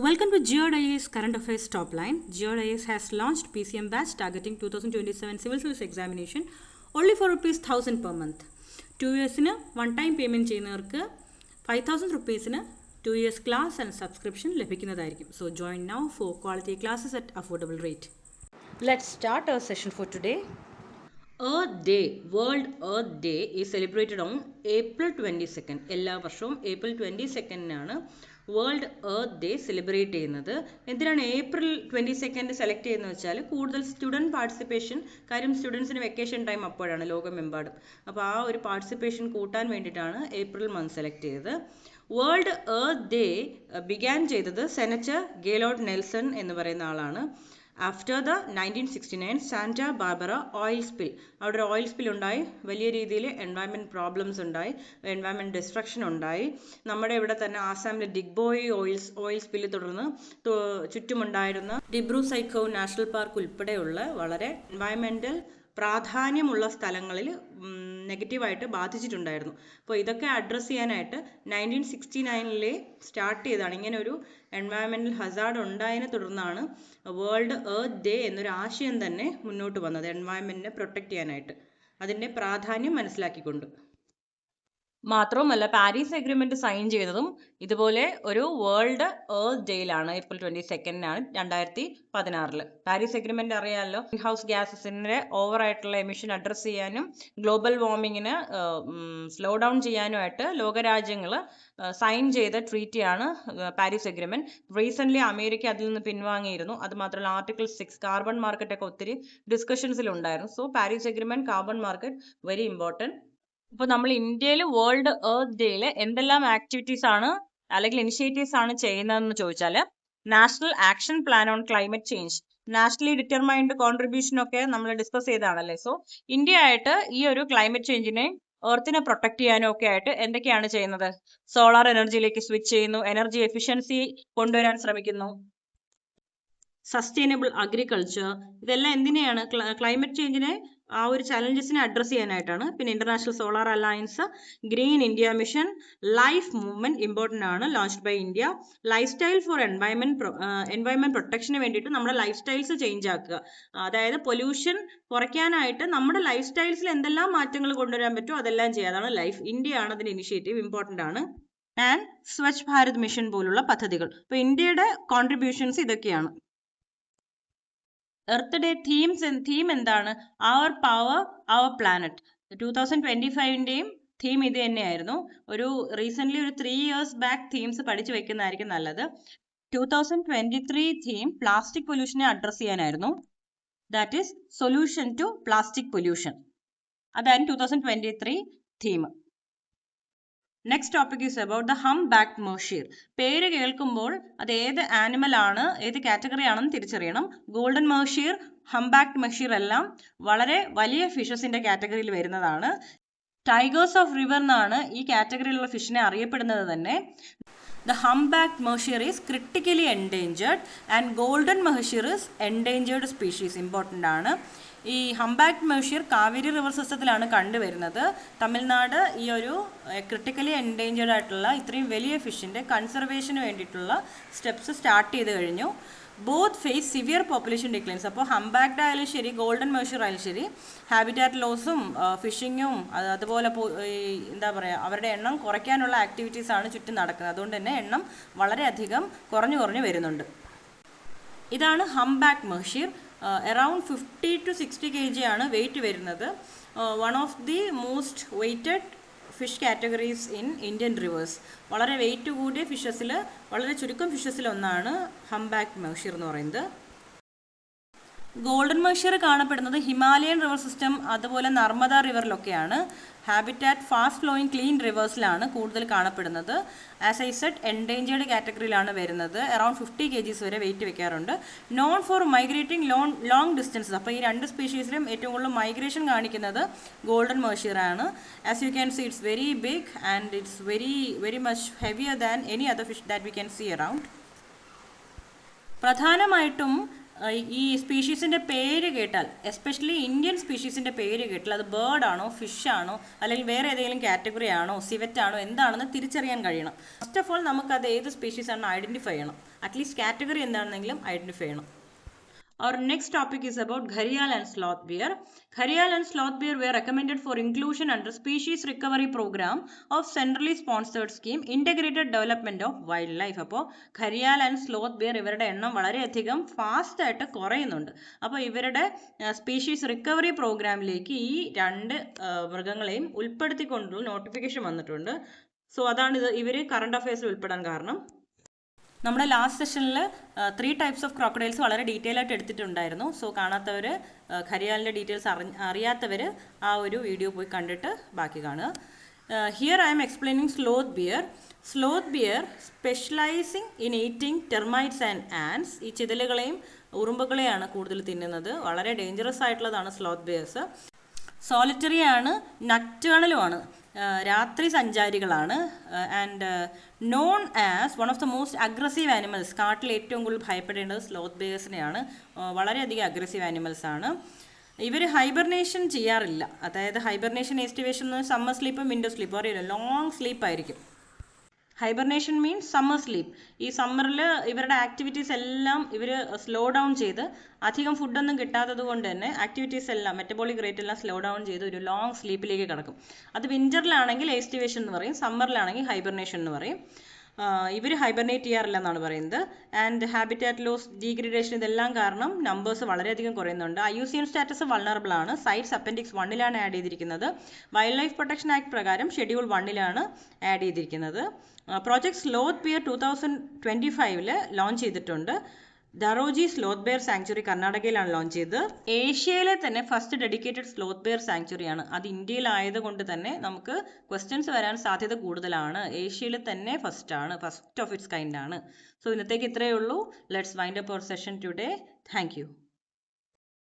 Welcome to GeoIAS Current Affairs Top Line. GeoIAS has launched PCM batch targeting 2027 Civil Service examination only for ₹1,000 per month. 2 yearsന് one time payment ചെയ്യുന്നവർക്ക് ₹5,000 2 years class and subscription ലഭിക്കുന്നതായിരിക്കും. So join now for quality classes at affordable rate. Let's start our session for today. Earth Day, World Earth Day is celebrated on April 22nd. എല്ലാ വർഷവും April 22nd world earth day celebrate ചെയ്യുന്നത്. എന്തിനാണ് April 22 select ചെയ്യുന്നത് വെച്ചാൽ കൂടുതൽ student participation, കാര്യം സ്റ്റുഡൻസിന് vacation time അപ്പോഴാണ് ലോകമെമ്പാടും. അപ്പോൾ ആ ഒരു പാർട്ടിസിപ്പേഷൻ കൂട്ടാൻ വേണ്ടിയിട്ടാണ് ഏപ്രിൽ മന്ത് സെലക്ട് ചെയ്തത്. വേൾഡ് എർത്ത് ഡേ ബിഗാൻ ചെയ്തത് സെനറ്റർ ഗെയ്ലോർഡ് നെൽസൺ എന്ന് പറയുന്ന ആളാണ്. After the 1969 Santa Barbara oil spill, അവിടെ ഒരു ഓയിൽ സ്പിൽ ഉണ്ടായി, വലിയ രീതിയിൽ എൻവയൺമെൻറ്റ് പ്രോബ്ലംസ് ഉണ്ടായി, എൻവയൺമെൻറ്റ് ഡിസ്ട്രക്ഷൻ ഉണ്ടായി. നമ്മുടെ ഇവിടെ തന്നെ ആസാമിലെ ഡിഗ്ബോയ് ഓയിൽ സ്പില്ല് തുടർന്ന് ചുറ്റുമുണ്ടായിരുന്ന ഡിബ്രു സൈഖോ നാഷണൽ പാർക്ക് ഉൾപ്പെടെയുള്ള വളരെ എൻവയൺമെൻറ്റൽ പ്രാധാന്യമുള്ള സ്ഥലങ്ങളിൽ നെഗറ്റീവായിട്ട് ബാധിച്ചിട്ടുണ്ടായിരുന്നു. അപ്പോൾ ഇതൊക്കെ അഡ്രസ്സ് ചെയ്യാനായിട്ട് 1969 സ്റ്റാർട്ട് ചെയ്തതാണ്. ഇങ്ങനെ ഒരു എൻവയൺമെൻറ്റൽ ഹസാർഡ് ഉണ്ടായതിനെ തുടർന്നാണ് വേൾഡ് എർത്ത് ഡേ എന്നൊരു ആശയം തന്നെ മുന്നോട്ട് വന്നത്, എൻവയൺമെൻറ്റിനെ പ്രൊട്ടക്റ്റ് ചെയ്യാനായിട്ട്, അതിൻ്റെ പ്രാധാന്യം മനസ്സിലാക്കിക്കൊണ്ട്. മാത്രവുമല്ല, പാരീസ് എഗ്രിമെന്റ് സൈൻ ചെയ്തതും ഇതുപോലെ ഒരു വേൾഡ് എർത്ത് ഡേയിലാണ്, ഏപ്രിൽ 22 2016. പാരീസ് എഗ്രിമെന്റ് അറിയാമല്ലോ, ഗ്രീൻ ഹൗസ് ഗ്യാസസിന്റെ ഓവറായിട്ടുള്ള എമിഷൻ അഡ്രസ്സ് ചെയ്യാനും ഗ്ലോബൽ വാർമിങ്ങിന് സ്ലോ ഡൗൺ ചെയ്യാനുമായിട്ട് ലോകരാജ്യങ്ങൾ സൈൻ ചെയ്ത ട്രീറ്റിയാണ് പാരീസ് എഗ്രിമെന്റ്. റീസെന്റ് അമേരിക്ക അതിൽ നിന്ന് പിൻവാങ്ങിയിരുന്നു. അതുമാത്രമല്ല ആർട്ടിക്കിൾ 6 കാർബൺ മാർക്കറ്റ് ഒക്കെ ഒത്തിരി ഡിസ്കഷൻസിലുണ്ടായിരുന്നു. So Paris agreement, carbon market very important. ഇപ്പോൾ നമ്മൾ ഇന്ത്യയിൽ വേൾഡ് എർത്ത് ഡേയിൽ എന്തെല്ലാം ആക്ടിവിറ്റീസ് ആണ് അല്ലെങ്കിൽ ഇനിഷ്യേറ്റീവ്സ് ആണ് ചെയ്യുന്നതെന്ന് ചോദിച്ചാൽ, national action plan on climate change, nationally determined contribution ഒക്കെ നമ്മൾ ഡിസ്കസ് ചെയ്തതാണല്ലേ. സോ ഇന്ത്യ ആയിട്ട് ഈ ഒരു ക്ലൈമറ്റ് ചേഞ്ചിനെ, എർത്തിനെ പ്രൊട്ടക്ട് ചെയ്യാനും ഒക്കെ ആയിട്ട് എന്തൊക്കെയാണ് ചെയ്യുന്നത്? സോളാർ എനർജിയിലേക്ക് സ്വിച്ച് ചെയ്യുന്നു, എനർജി എഫിഷ്യൻസി കൊണ്ടുവരാൻ ശ്രമിക്കുന്നു, സസ്റ്റൈനബിൾ അഗ്രികൾച്ചർ, ഇതെല്ലാം എന്തിനെയാണ്? ക്ലൈമറ്റ് ചേഞ്ചിനെ, ആ ഒരു ചലഞ്ചസിനെ അഡ്രസ്സ് ചെയ്യാനായിട്ടാണ്. പിന്നെ international solar alliance, green India mission, life movement important ആണ്, launched by India. Lifestyle for environment പ്രൊട്ടക്ഷന് വേണ്ടിയിട്ട് നമ്മുടെ ലൈഫ് സ്റ്റൈൽസ് ചേഞ്ച് ആക്കുക, അതായത് പൊല്യൂഷൻ കുറയ്ക്കാനായിട്ട് നമ്മുടെ ലൈഫ് സ്റ്റൈൽസിൽ എന്തെല്ലാം മാറ്റങ്ങൾ കൊണ്ടുവരാൻ പറ്റുമോ അതെല്ലാം ചെയ്യുക. അതാണ് ലൈഫ്. ഇന്ത്യ ആണ് അതിന്റെ ഇനിഷ്യേറ്റീവ്, ഇമ്പോർട്ടൻ്റ് ആണ്. ആൻഡ് സ്വച്ഛ് ഭാരത് മിഷൻ പോലുള്ള പദ്ധതികൾ. ഇപ്പോൾ ഇന്ത്യയുടെ കോൺട്രിബ്യൂഷൻസ് ഇതൊക്കെയാണ്. എർത്ത് ഡേ തീം എന്താണ്? അവർ പവർ അവർ പ്ലാനറ്റ്. 2025ൻ്റെയും തീം ഇത് തന്നെയായിരുന്നു. റീസെന്റ് ഒരു 3 years ബാക്ക് തീംസ് പഠിച്ചു വെക്കുന്നതായിരിക്കും നല്ലത്. 2023 തീം പ്ലാസ്റ്റിക് പൊല്യൂഷനെ അഡ്രസ് ചെയ്യാനായിരുന്നു. That is solution to plastic pollution. അതായിരുന്നു 2023 theme. Next topic is about the humpbacked mahseer. പേര് കേൾക്കുമ്പോൾ അത് ഏത് ആനിമൽ ആണ്, ഏത് കാറ്റഗറി ആണെന്ന് തിരിച്ചറിയണം. ഗോൾഡൻ മർഷീർ, ഹംബാക്ക്ഡ് മർഷീർ എല്ലാം വളരെ വലിയ ഫിഷസിന്റെ കാറ്റഗറിയിൽ വരുന്നതാണ്. ടൈഗേഴ്സ് ഓഫ് റിവർ എന്നാണ് ഈ കാറ്റഗറിയിലുള്ള ഫിഷിനെ അറിയപ്പെടുന്നത് തന്നെ. The humpbacked mercier is critically endangered and golden mercier is endangered species. Important ആണ്. ഈ ഹംബാക്ഡ് മെർഷിയർ കാവേരി റിവർ സിസ്റ്റത്തിലാണ് കണ്ടുവരുന്നത്. തമിഴ്നാട് ഈ ഒരു ക്രിട്ടിക്കലി എൻഡേഞ്ചേർഡ് ആയിട്ടുള്ള ഇത്രയും വലിയ ഫിഷിൻ്റെ കൺസർവേഷന് വേണ്ടിയിട്ടുള്ള സ്റ്റെപ്സ് സ്റ്റാർട്ട് ചെയ്ത് കഴിഞ്ഞു. Both face severe population declines. അപ്പോൾ ഹംബാക്ഡ് ആയാലും ശരി, ഗോൾഡൻ മെർഷിയർ ആയാലും ശരി, ഹാബിറ്റാറ്റ് ലോസും ഫിഷിങ്ങും അതുപോലെ എന്താ പറയുക, അവരുടെ എണ്ണം കുറയ്ക്കാനുള്ള ആക്ടിവിറ്റീസാണ് ചുറ്റും നടക്കുന്നത്. അതുകൊണ്ട് തന്നെ എണ്ണം വളരെയധികം കുറഞ്ഞു വരുന്നുണ്ട്. ഇതാണ് ഹംബാക്ഡ് മെർഷിയർ. അറൗണ്ട് 50 to 60 kg ആണ് വെയിറ്റ് വരുന്നത്. One of the most weighted fish categories in Indian reverse. വളരെ വെയിറ്റ് കൂടിയ ഫിഷസിൽ, വളരെ ചുരുക്കം ഫിഷസിൽ ഒന്നാണ് ഹംബാക്ഡ് മെർഷിയർ എന്ന് പറയുന്നത്. ഗോൾഡൻ മെർഷിയർ കാണപ്പെടുന്നത് ഹിമാലയൻ റിവർ സിസ്റ്റം, അതുപോലെ നർമ്മദ റിവറിലൊക്കെയാണ്. ഹാബിറ്റാറ്റ് ഫാസ്റ്റ് ഫ്ലോയിങ് ക്ലീൻ റിവേഴ്സിലാണ് കൂടുതൽ കാണപ്പെടുന്നത്. ആസ് ഐ സെഡ്, എൻഡേഞ്ചേർഡ് കാറ്റഗറിയിലാണ് വരുന്നത്. അറൗണ്ട് 50 kg വരെ വെയിറ്റ് വെക്കാറുണ്ട്. Known for migrating long distances. അപ്പോൾ ഈ രണ്ട് സ്പീഷീസിലും ഏറ്റവും കൂടുതൽ മൈഗ്രേഷൻ കാണിക്കുന്നത് ഗോൾഡൻ മെർഷിയർ ആണ്. As you can see, it's very big and it's very much heavier than any other fish that we can see around. പ്രധാനമായിട്ടും ഈ സ്പീഷീസിൻ്റെ പേര് കേട്ടാൽ, എസ്പെഷ്യലി ഇന്ത്യൻ സ്പീഷീസിൻ്റെ പേര് കേട്ടാൽ അത് ബേർഡ് ആണോ, ഫിഷ് ആണോ, അല്ലെങ്കിൽ വേറെ ഏതെങ്കിലും കാറ്റഗറി ആണോ, സിവറ്റ് ആണോ, എന്താണെന്ന് തിരിച്ചറിയാൻ കഴിയണം. ഫസ്റ്റ് ഓഫ് ഓൾ നമുക്കത് ഏത് സ്പീഷീസ് ആണെന്ന് ഐഡൻറ്റിഫൈ ചെയ്യണം. അറ്റ്ലീസ്റ്റ് കാറ്റഗറി എന്താണെന്നെങ്കിലും ഐഡൻറ്റിഫൈ ചെയ്യണം. Our next topic is about gharial and sloth bear. Gharial and sloth bear were recommended for inclusion under Species Recovery Program of centrally sponsored scheme Integrated Development of Wildlife. അപ്പോൾ gharial and sloth beer ഇവരുടെ എണ്ണം വളരെയധികം fast ആയിട്ട് കുറയുന്നുണ്ട്. അപ്പോൾ ഇവരുടെ species recovery പ്രോഗ്രാമിലേക്ക് ഈ രണ്ട് മൃഗങ്ങളെയും ഉൾപ്പെടുത്തിക്കൊണ്ടുള്ള നോട്ടിഫിക്കേഷൻ വന്നിട്ടുണ്ട്. സോ അതാണ് ഇവർ കറണ്ട് അഫയേഴ്സിൽ ഉൾപ്പെടാൻ കാരണം. നമ്മുടെ ലാസ്റ്റ് സെഷനിൽ 3 ടൈപ്സ് ഓഫ് ക്രോക്കഡൈൽസ് വളരെ ഡീറ്റെയിൽ ആയിട്ട് എടുത്തിട്ടുണ്ടായിരുന്നു. സോ കാണാത്തവർ, ഘരിയാലിൻ്റെ ഡീറ്റെയിൽസ് അറിയാത്തവർ ആ ഒരു വീഡിയോ പോയി കണ്ടിട്ട് ബാക്കി കാണുക. Here I am explaining sloth bear. Sloth bear specialising in eating termites and ants. ഈ ചിതലുകളെയും ഉറുമ്പുകളെയാണ് കൂടുതൽ തിന്നുന്നത്. വളരെ ഡേഞ്ചറസ് ആയിട്ടുള്ളതാണ് സ്ലോത്ത് ബിയേഴ്സ്. സോളിറ്ററി ആണ്, നക്ടേണലുമാണ്, രാത്രി സഞ്ചാരികളാണ്. And known as one of the most aggressive animals. കാട്ടിൽ ഏറ്റവും കൂടുതൽ ഭയപ്പെടേണ്ടത് സ്ലോത്ത് ബിയേഴ്സിനെയാണ്. വളരെയധികം അഗ്രസീവ് ആനിമൽസ് ആണ്. ഇവർ ഹൈബർനേഷൻ ചെയ്യാറില്ല. അതായത് ഹൈബർനേഷൻ എസ്റ്റിവേഷൻ സമ്മർ സ്ലീപ്പും വിൻ്റർ സ്ലീപ്പും അറിയില്ല, ലോങ് സ്ലീപ്പ് ആയിരിക്കും. Hibernation means summer sleep. ഈ സമ്മറിൽ ഇവരുടെ ആക്ടിവിറ്റീസ് എല്ലാം ഇവർ സ്ലോ ഡൗൺ ചെയ്ത്, അധികം ഫുഡൊന്നും കിട്ടാത്തത് കൊണ്ട് തന്നെ ആക്ടിവിറ്റീസ് എല്ലാം, മെറ്റബോളിക് റേറ്റ് എല്ലാം സ്ലോ ഡൗൺ ചെയ്ത് ഒരു ലോങ് സ്ലീപ്പിലേക്ക് കിടക്കും. അത് വിൻ്ററിലാണെങ്കിൽ എസ്റ്റിവേഷൻ എന്ന് പറയും, സമ്മറിലാണെങ്കിൽ ഹൈബർനേഷൻ എന്ന് പറയും. ഇവർ ഹൈബർനേറ്റ് ചെയ്യാറില്ല എന്നാണ് പറയുന്നത്. ആൻഡ് ഹാബിറ്റാറ്റ് ലോസ്, ഡീഗ്രഡേഷൻ ഇതെല്ലാം കാരണം നമ്പേഴ്സ് വളരെയധികം കുറയുന്നുണ്ട്. IUCN സ്റ്റാറ്റസ് വൾണറബിൾ ആണ്. സൈറ്റ്സ് അപ്പൻഡിക്സ് 1 ആഡ് ചെയ്തിരിക്കുന്നത്. വൈൽഡ് ലൈഫ് പ്രൊട്ടക്ഷൻ ആക്ട് പ്രകാരം ഷെഡ്യൂൾ 1 ആഡ് ചെയ്തിരിക്കുന്നത്. പ്രോജക്ട് സ്ലോത്ത് ബിയർ 2025 ലോഞ്ച് ചെയ്തിട്ടുണ്ട്. ദറോജി സ്ലോത്ത് ബെയർ സാങ്ച്വറി കർണാടകയിലാണ് ലോഞ്ച് ചെയ്തത്. ഏഷ്യയിലെ തന്നെ ഫസ്റ്റ് ഡെഡിക്കേറ്റഡ് സ്ലോത്ത് ബെയർ സാങ്ച്വറിയാണ്. അത് ഇന്ത്യയിലായതുകൊണ്ട് തന്നെ നമുക്ക് ക്വസ്റ്റ്യൻസ് വരാൻ സാധ്യത കൂടുതലാണ്. ഏഷ്യയിൽ തന്നെ ഫസ്റ്റ് ഓഫ് ഇറ്റ്സ് കൈൻഡ് ആണ്. സോ ഇന്നത്തേക്ക് ഇത്രയേ ഉള്ളൂ. Let's wind up our session today. Thank U.